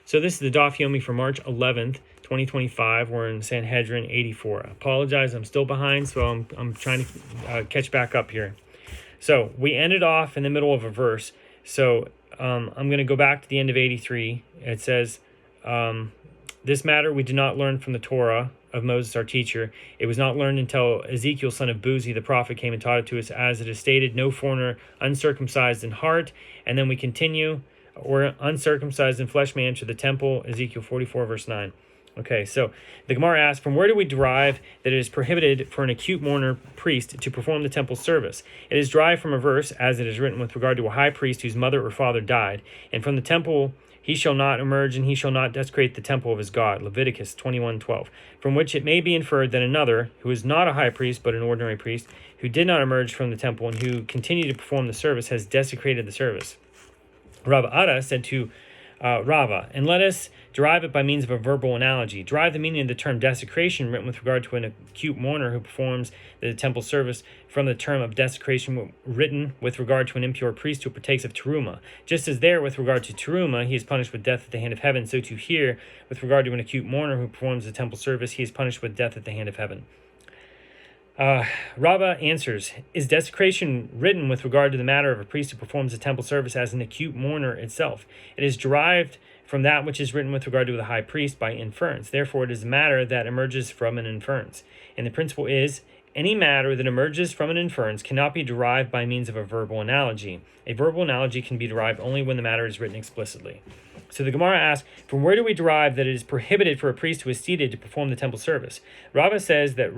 So this is the Daf Yomi for March 11th, 2025. We're in Sanhedrin 84. I apologize, I'm still behind, so I'm trying to catch back up here. So we ended off in the middle of a verse. So I'm going to go back to the end of 83. It says, this matter we did not learn from the Torah of Moses, our teacher. It was not learned until Ezekiel, son of Buzi, the prophet, came and taught it to us, as it is stated, no foreigner uncircumcised in heart. And then we continue, or uncircumcised in flesh may enter the temple, Ezekiel 44, verse 9. Okay, so the Gemara asks, from where do we derive that it is prohibited for an acute mourner priest to perform the temple service? It is derived from a verse, as it is written with regard to a high priest whose mother or father died. And from the temple he shall not emerge, and he shall not desecrate the temple of his God, Leviticus 21:12. From which it may be inferred that another, who is not a high priest but an ordinary priest, who did not emerge from the temple and who continued to perform the service, has desecrated the service. Rav Ada said to Rava, and let us derive it by means of a verbal analogy. Derive the meaning of the term desecration written with regard to an acute mourner who performs the temple service from the term of desecration written with regard to an impure priest who partakes of teruma. Just as there with regard to teruma he is punished with death at the hand of heaven, so too here with regard to an acute mourner who performs the temple service he is punished with death at the hand of heaven. Rava answers, is desecration written with regard to the matter of a priest who performs the temple service as an acute mourner itself? It is derived from that which is written with regard to the high priest by inference. Therefore, it is a matter that emerges from an inference. And the principle is, any matter that emerges from an inference cannot be derived by means of a verbal analogy. A verbal analogy can be derived only when the matter is written explicitly. So the Gemara asks, from where do we derive that it is prohibited for a priest who is seated to perform the temple service? Rava says that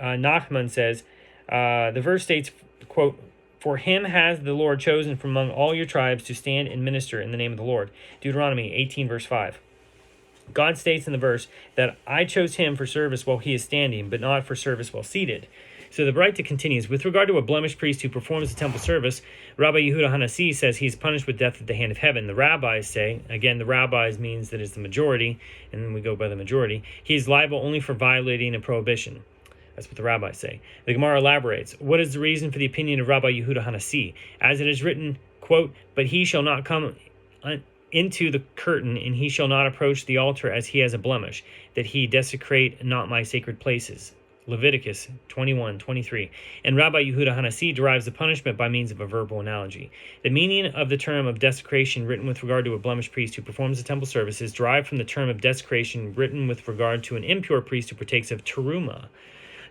Nachman says, the verse states, quote, for him has the Lord chosen from among all your tribes to stand and minister in the name of the Lord. Deuteronomy 18, verse 5. God states in the verse that I chose him for service while he is standing, but not for service while seated. So the Braita continues, with regard to a blemished priest who performs the temple service, Rabbi Yehuda Hanasi says he's punished with death at the hand of heaven. The rabbis say, again, the rabbis means that it's the majority, and then we go by the majority, he is liable only for violating a prohibition. That's what the rabbis say. The Gemara elaborates, what is the reason for the opinion of Rabbi Yehuda Hanasi? As it is written, quote, but he shall not come into the curtain, and he shall not approach the altar as he has a blemish, that he desecrate not my sacred places. Leviticus 21:23. And Rabbi Yehuda Hanasi derives the punishment by means of a verbal analogy. The meaning of the term of desecration written with regard to a blemished priest who performs the temple service is derived from the term of desecration written with regard to an impure priest who partakes of teruma.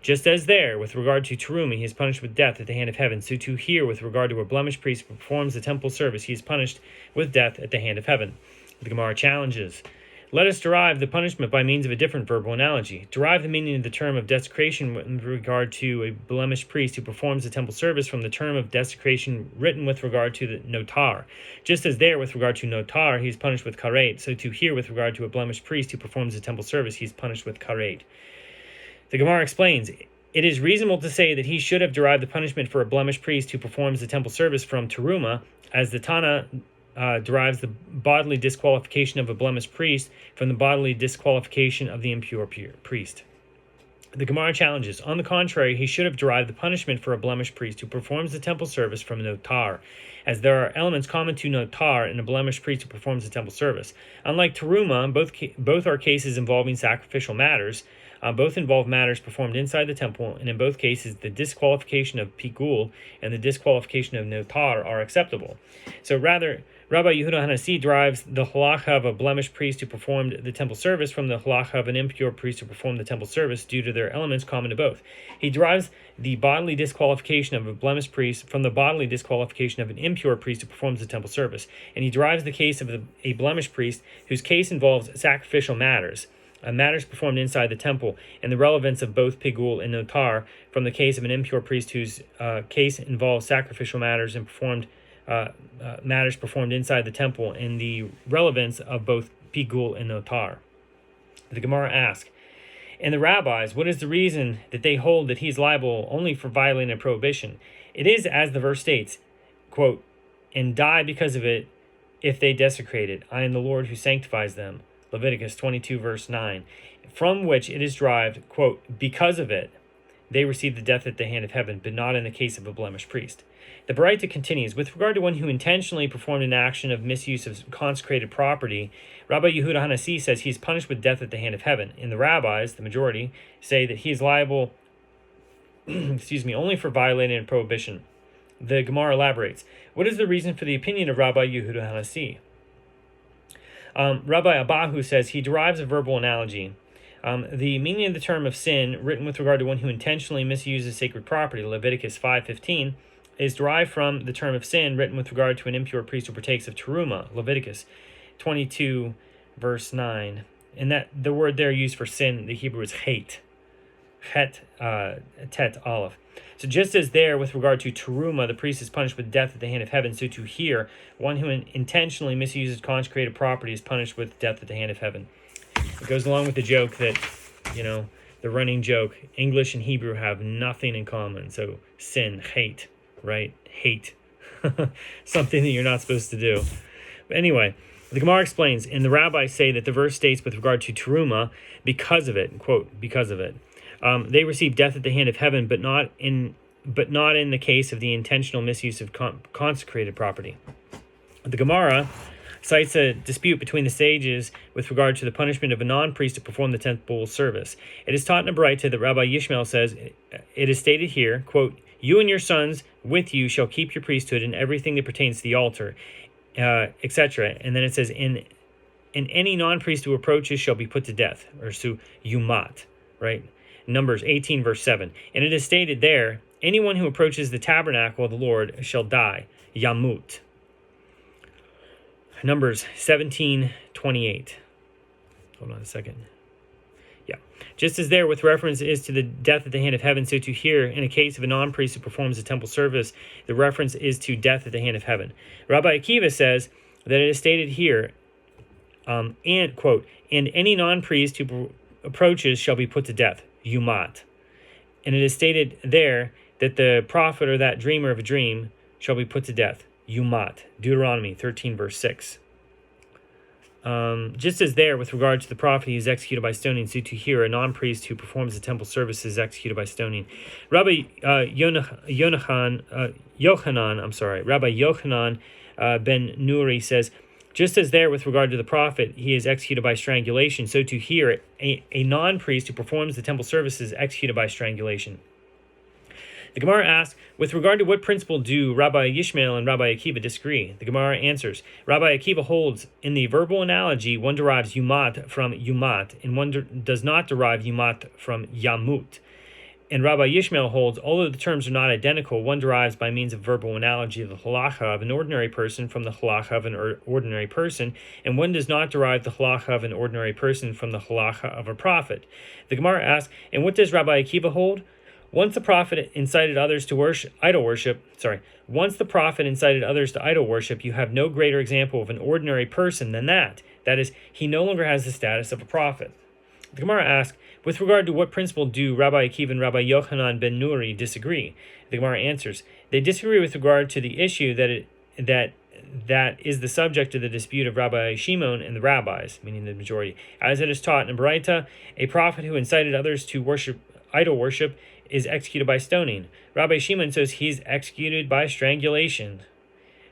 Just as there, with regard to teruma, he is punished with death at the hand of heaven, so too here, with regard to a blemished priest who performs the temple service, he is punished with death at the hand of heaven. The Gemara challenges, let us derive the punishment by means of a different verbal analogy. Derive the meaning of the term of desecration with regard to a blemished priest who performs the temple service from the term of desecration written with regard to the notar. Just as there, with regard to notar, he is punished with karet, so too here, with regard to a blemished priest who performs the temple service, he is punished with karet. The Gemara explains, it is reasonable to say that he should have derived the punishment for a blemished priest who performs the temple service from teruma, as the Tana derives the bodily disqualification of a blemished priest from the bodily disqualification of the impure priest. The Gemara challenges, on the contrary, he should have derived the punishment for a blemished priest who performs the temple service from notar, as there are elements common to notar and a blemished priest who performs the temple service. Unlike teruma, both are cases involving sacrificial matters. Both involve matters performed inside the temple, and in both cases, the disqualification of pigul and the disqualification of notar are acceptable. So rather, Rabbi Yehuda Hanasi derives the halacha of a blemished priest who performed the temple service from the halacha of an impure priest who performed the temple service due to their elements common to both. He derives the bodily disqualification of a blemished priest from the bodily disqualification of an impure priest who performs the temple service. And he derives the case of a blemished priest whose case involves sacrificial matters. Matters performed inside the temple, and the relevance of both pigul and notar from the case of an impure priest whose case involves sacrificial matters and matters performed inside the temple, and the relevance of both pigul and notar. The Gemara asks, and the rabbis, what is the reason that they hold that he is liable only for violating a prohibition? It is, as the verse states, quote, and die because of it if they desecrate it. I am the Lord who sanctifies them. Leviticus 22, verse 9, from which it is derived, quote, because of it, they receive the death at the hand of heaven, but not in the case of a blemished priest. The Baraita continues, with regard to one who intentionally performed an action of misuse of consecrated property, Rabbi Yehuda Hanasi says he is punished with death at the hand of heaven. And the rabbis, the majority, say that he is liable only for violating a prohibition. The Gemara elaborates, what is the reason for the opinion of Rabbi Yehuda Hanasi? Rabbi Abahu says he derives a verbal analogy. The meaning of the term of sin, written with regard to one who intentionally misuses sacred property, Leviticus 5:15, is derived from the term of sin, written with regard to an impure priest who partakes of teruma, Leviticus 22, verse 9. And that the word there used for sin, the Hebrew is tet aleph. So just as there, with regard to teruma, the priest is punished with death at the hand of heaven, so to here, one who intentionally misuses consecrated property is punished with death at the hand of heaven. It goes along with the joke that, the running joke, English and Hebrew have nothing in common. So sin, hate, right? Hate. Something that you're not supposed to do. But anyway, the Gemara explains, and the rabbis say that the verse states with regard to teruma, because of it, quote, because of it. They receive death at the hand of heaven, but not in the case of the intentional misuse of consecrated property. The Gemara cites a dispute between the sages with regard to the punishment of a non-priest to perform the temple service. It is taught in a Baraita that Rabbi Yishmael says, it is stated here, quote, you and your sons with you shall keep your priesthood in everything that pertains to the altar, etc. And then it says, in any non-priest who approaches shall be put to death, or su yumat, right? Numbers 18, verse 7. And it is stated there, anyone who approaches the tabernacle of the Lord shall die, yamut. Numbers 17:28. Hold on a second. Yeah. Just as there with reference is to the death at the hand of heaven, so to here, in a case of a non-priest who performs a temple service, the reference is to death at the hand of heaven. Rabbi Akiva says that it is stated here, and, quote, and any non-priest who approaches shall be put to death, yumat. And it is stated there that the prophet or that dreamer of a dream shall be put to death, yumat. Deuteronomy 13, verse 6. Just as there, with regard to the prophet, he is executed by stoning, so to here, a non-priest who performs the temple service is executed by stoning. Rabbi Yochanan ben Nuri says, just as there, with regard to the prophet, he is executed by strangulation, so to here, a non-priest who performs the temple service is executed by strangulation. The Gemara asks, with regard to what principle do Rabbi Yishmael and Rabbi Akiva disagree? The Gemara answers, Rabbi Akiva holds, in the verbal analogy, one derives yumat from yumat, and one does not derive yumat from yamut. And Rabbi Yishmael holds, although the terms are not identical, one derives by means of verbal analogy the halacha of an ordinary person from the halacha of an ordinary person, and one does not derive the halacha of an ordinary person from the halacha of a prophet. The Gemara asks, and what does Rabbi Akiva hold? Once the prophet incited others to idol worship, you have no greater example of an ordinary person than that. That is, he no longer has the status of a prophet. The Gemara asks, with regard to what principle do Rabbi Akiva and Rabbi Yochanan ben Nuri disagree? The Gemara answers, they disagree with regard to the issue that is the subject of the dispute of Rabbi Shimon and the rabbis, meaning the majority. As it is taught in Baraita, a prophet who incited others to idol worship is executed by stoning. Rabbi Shimon says he's executed by strangulation.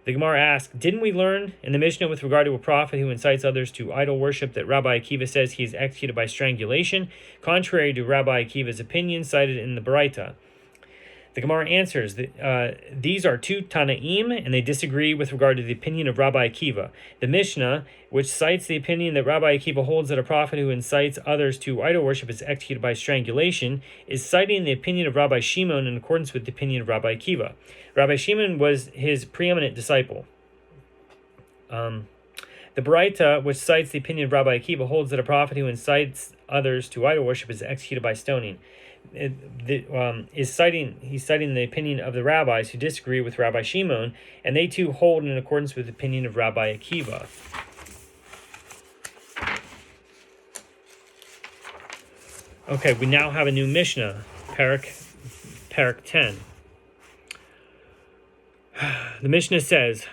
The Gemara asks, didn't we learn in the Mishnah with regard to a prophet who incites others to idol worship that Rabbi Akiva says he is executed by strangulation, contrary to Rabbi Akiva's opinion cited in the Baraita? The Gemara answers that these are two Tanaim, and they disagree with regard to the opinion of Rabbi Akiva. The Mishnah, which cites the opinion that Rabbi Akiva holds that a prophet who incites others to idol worship is executed by strangulation, is citing the opinion of Rabbi Shimon in accordance with the opinion of Rabbi Akiva. Rabbi Shimon was his preeminent disciple. The Baraita, which cites the opinion of Rabbi Akiva, holds that a prophet who incites others to idol worship is executed by stoning. He's citing the opinion of the rabbis who disagree with Rabbi Shimon, and they too hold in accordance with the opinion of Rabbi Akiva. Okay, we now have a new Mishnah, Parak 10. The Mishnah says,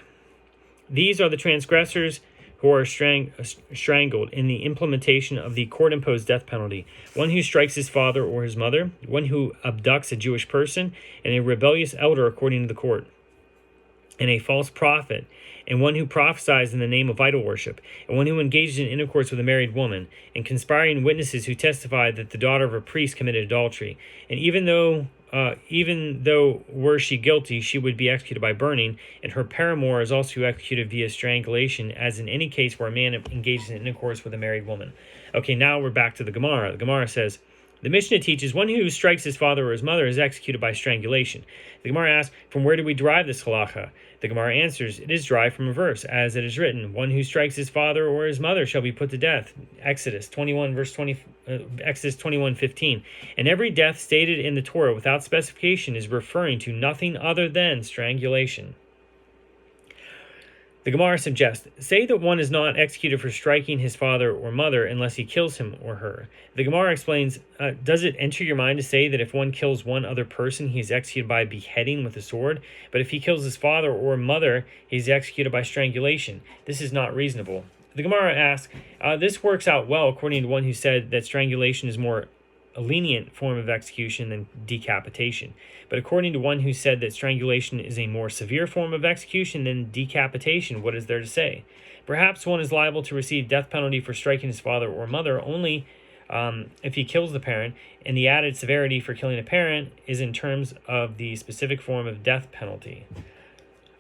these are the transgressors who are strangled in the implementation of the court-imposed death penalty, one who strikes his father or his mother, one who abducts a Jewish person, and a rebellious elder according to the court, and a false prophet, and one who prophesies in the name of idol worship, and one who engages in intercourse with a married woman, and conspiring witnesses who testify that the daughter of a priest committed adultery. And even though were she guilty, she would be executed by burning, and her paramour is also executed via strangulation, as in any case where a man engages in intercourse with a married woman. Okay, now we're back to the Gemara. The Gemara says, the Mishnah teaches one who strikes his father or his mother is executed by strangulation. The Gemara asks, from where do we derive this halacha? The Gemara answers, it is derived from a verse, as it is written, one who strikes his father or his mother shall be put to death. Exodus 21:15. And every death stated in the Torah without specification is referring to nothing other than strangulation. The Gemara suggests, say that one is not executed for striking his father or mother unless he kills him or her. The Gemara explains, does it enter your mind to say that if one kills one other person, he is executed by beheading with a sword? But if he kills his father or mother, he is executed by strangulation. This is not reasonable. The Gemara asks, this works out well according to one who said that strangulation is more a lenient form of execution than decapitation. But according to one who said that strangulation is a more severe form of execution than decapitation, what is there to say? Perhaps one is liable to receive death penalty for striking his father or mother only if he kills the parent, and the added severity for killing a parent is in terms of the specific form of death penalty.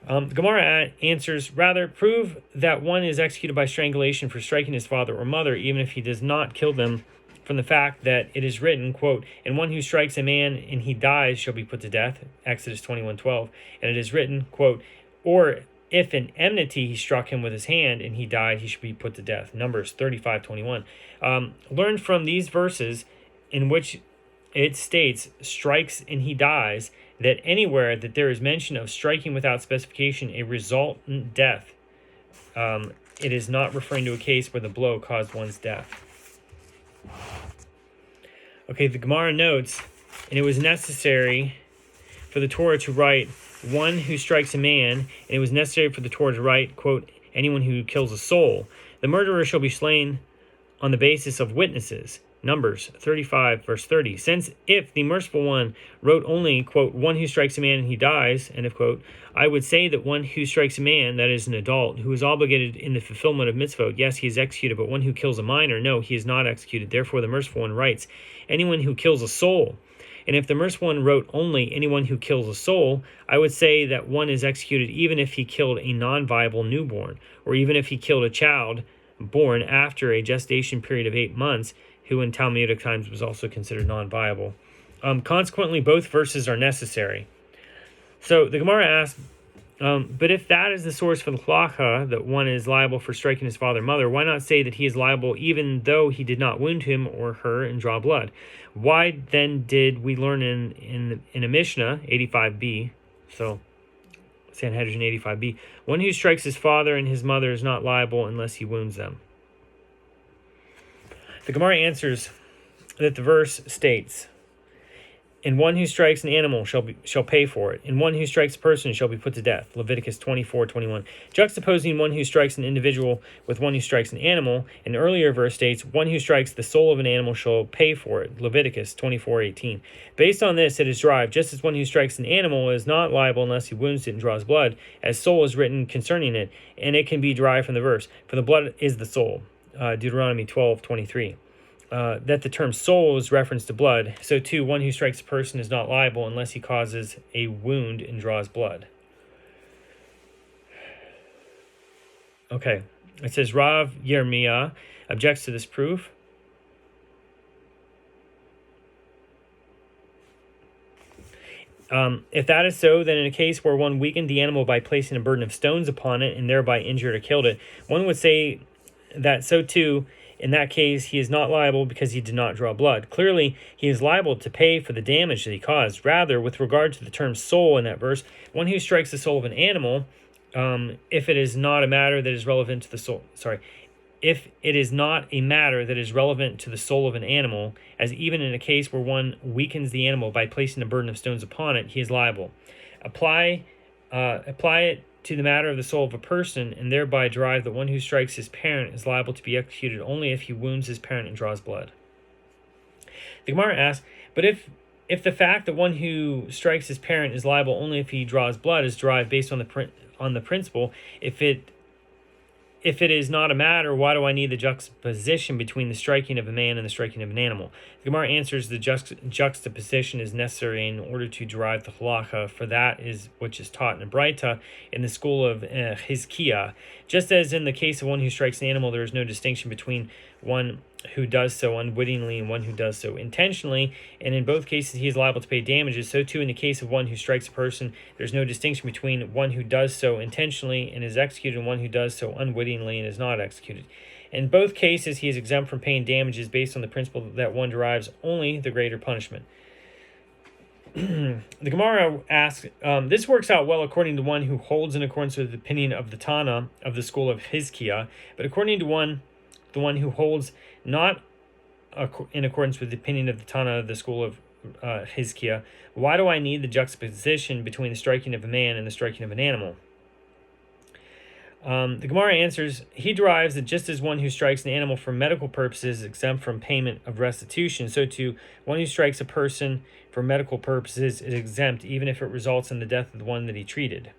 The Gemara answers, rather, prove that one is executed by strangulation for striking his father or mother, even if he does not kill them, from the fact that it is written, quote, and one who strikes a man and he dies shall be put to death, Exodus 21:12, and it is written, quote, or if in enmity he struck him with his hand and he died, he should be put to death, Numbers 35:21. Learn from these verses in which it states, strikes and he dies, that anywhere that there is mention of striking without specification a resultant death, it is not referring to a case where the blow caused one's death. Okay, the Gemara notes, and it was necessary for the Torah to write one who strikes a man, and it was necessary for the Torah to write, quote, anyone who kills a soul. The murderer shall be slain on the basis of witnesses. Numbers 35, verse 30. Since if the merciful one wrote only, quote, one who strikes a man and he dies, end of quote, I would say that one who strikes a man, that is an adult, who is obligated in the fulfillment of mitzvot, yes, he is executed, but one who kills a minor, no, he is not executed. Therefore, the merciful one writes, anyone who kills a soul. And if the merciful one wrote only anyone who kills a soul, I would say that one is executed even if he killed a non-viable newborn, or even if he killed a child born after a gestation period of 8 months, who in Talmudic times was also considered non-viable. Consequently, both verses are necessary. So the Gemara asks, but if that is the source for the halacha, that one is liable for striking his father or mother, why not say that he is liable even though he did not wound him or her and draw blood? Why then did we learn in a Mishnah, 85b, so Sanhedrin 85b, one who strikes his father and his mother is not liable unless he wounds them? The Gemara answers that the verse states, and one who strikes an animal shall pay for it, and one who strikes a person shall be put to death, Leviticus 24:21. Juxtaposing one who strikes an individual with one who strikes an animal, an earlier verse states, one who strikes the soul of an animal shall pay for it, Leviticus 24:18. Based on this, it is derived, just as one who strikes an animal is not liable unless he wounds it and draws blood, as soul is written concerning it, and it can be derived from the verse, for the blood is the soul. Deuteronomy 12:23. That the term soul is reference to blood, so too one who strikes a person is not liable unless he causes a wound and draws blood. Okay, it says Rav Yirmiyah objects to this proof. If that is so, then in a case where one weakened the animal by placing a burden of stones upon it and thereby injured or killed it, one would say that so too, in that case, he is not liable because he did not draw blood. Clearly, he is liable to pay for the damage that he caused. Rather, with regard to the term soul in that verse, one who strikes the soul of an animal, if it is not a matter that is relevant to the soul, if it is not a matter that is relevant to the soul of an animal, as even in a case where one weakens the animal by placing a burden of stones upon it, he is liable. Apply it to the matter of the soul of a person, and thereby derive that one who strikes his parent is liable to be executed only if he wounds his parent and draws blood. The Gemara asks, but if the fact that one who strikes his parent is liable only if he draws blood is derived based on the principle, if it is not a matter, why do I need the juxtaposition between the striking of a man and the striking of an animal? The Gemara answers the juxtaposition is necessary in order to derive the halacha, for that is which is taught in a Braita in the school of Hizkiah. Just as in the case of one who strikes an animal, there is no distinction between one who does so unwittingly and one who does so intentionally, and in both cases he is liable to pay damages. So too in the case of one who strikes a person, there's no distinction between one who does so intentionally and is executed and one who does so unwittingly and is not executed. In both cases he is exempt from paying damages based on the principle that one derives only the greater punishment. The Gemara asks, this works out well according to one who holds in accordance with the opinion of the Tana of the school of Hizkiah, but according to the one who holds not in accordance with the opinion of the Tana of the school of Hizkiah, why do I need the juxtaposition between the striking of a man and the striking of an animal? The Gemara answers, he derives that just as one who strikes an animal for medical purposes is exempt from payment of restitution, so too one who strikes a person for medical purposes is exempt even if it results in the death of the one that he treated.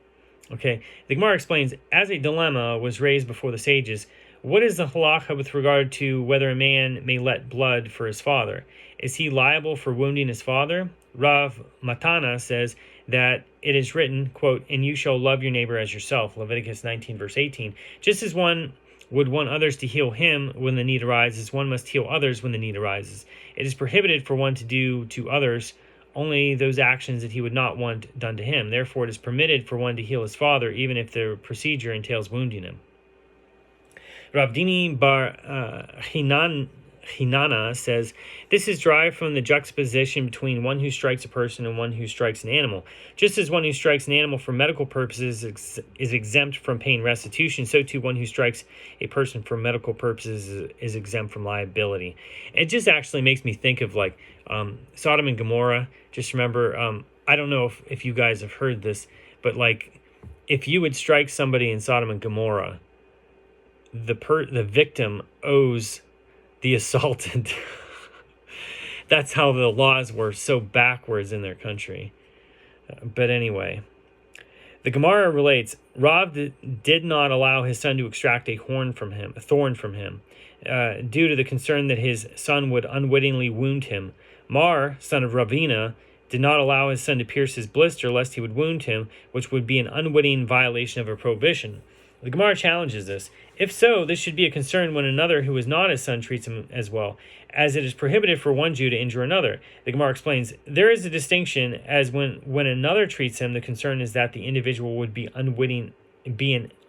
Okay, the Gemara explains, as a dilemma was raised before the sages, what is the halacha with regard to whether a man may let blood for his father? Is he liable for wounding his father? Rav Matana says that it is written, quote, and you shall love your neighbor as yourself, Leviticus 19, verse 18. Just as one would want others to heal him when the need arises, one must heal others when the need arises. It is prohibited for one to do to others only those actions that he would not want done to him. Therefore, it is permitted for one to heal his father, even if the procedure entails wounding him. Rav Dini bar Hinana says, this is derived from the juxtaposition between one who strikes a person and one who strikes an animal. Just as one who strikes an animal for medical purposes is exempt from paying restitution, so too one who strikes a person for medical purposes is exempt from liability. It just actually makes me think of like Sodom and Gomorrah. Just remember, I don't know if you guys have heard this, but like if you would strike somebody in Sodom and Gomorrah, the victim owes the assaultant. That's how the laws were so backwards in their country. But anyway, the Gemara relates, Rav did not allow his son to extract a thorn from him, due to the concern that his son would unwittingly wound him. Mar, son of Ravina, did not allow his son to pierce his blister lest he would wound him, which would be an unwitting violation of a prohibition. The Gemara challenges this. If so, this should be a concern when another who is not his son treats him as well, as it is prohibited for one Jew to injure another. The Gemara explains, there is a distinction, as when another treats him, the concern is that the individual would be an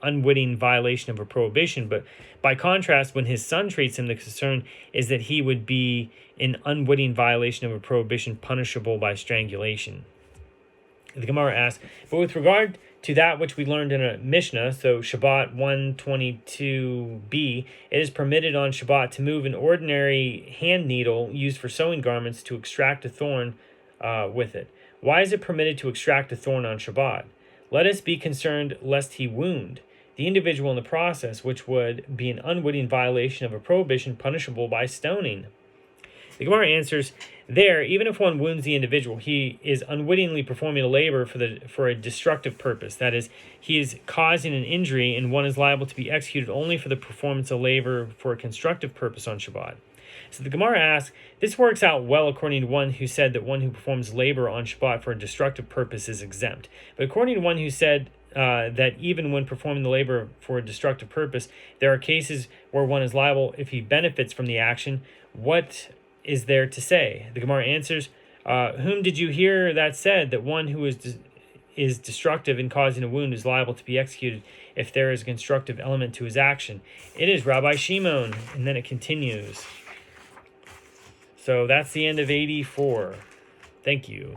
unwitting violation of a prohibition, but by contrast, when his son treats him, the concern is that he would be an unwitting violation of a prohibition punishable by strangulation. The Gemara asks, but with regard to that which we learned in a Mishnah, so Shabbat 122b, it is permitted on Shabbat to move an ordinary hand needle used for sewing garments to extract a thorn with it. Why is it permitted to extract a thorn on Shabbat? Let us be concerned lest he wound the individual in the process, which would be an unwitting violation of a prohibition punishable by stoning. The Gemara answers, there, even if one wounds the individual, he is unwittingly performing a labor for a destructive purpose. That is, he is causing an injury, and one is liable to be executed only for the performance of labor for a constructive purpose on Shabbat. So the Gemara asks, this works out well according to one who said that one who performs labor on Shabbat for a destructive purpose is exempt. But according to one who said that even when performing the labor for a destructive purpose, there are cases where one is liable if he benefits from the action. What is there to say? The Gemara answers, whom did you hear that said that one who is destructive in causing a wound is liable to be executed if there is a constructive element to his action? It is Rabbi Shimon. And then it continues. So that's the end of 84. Thank you.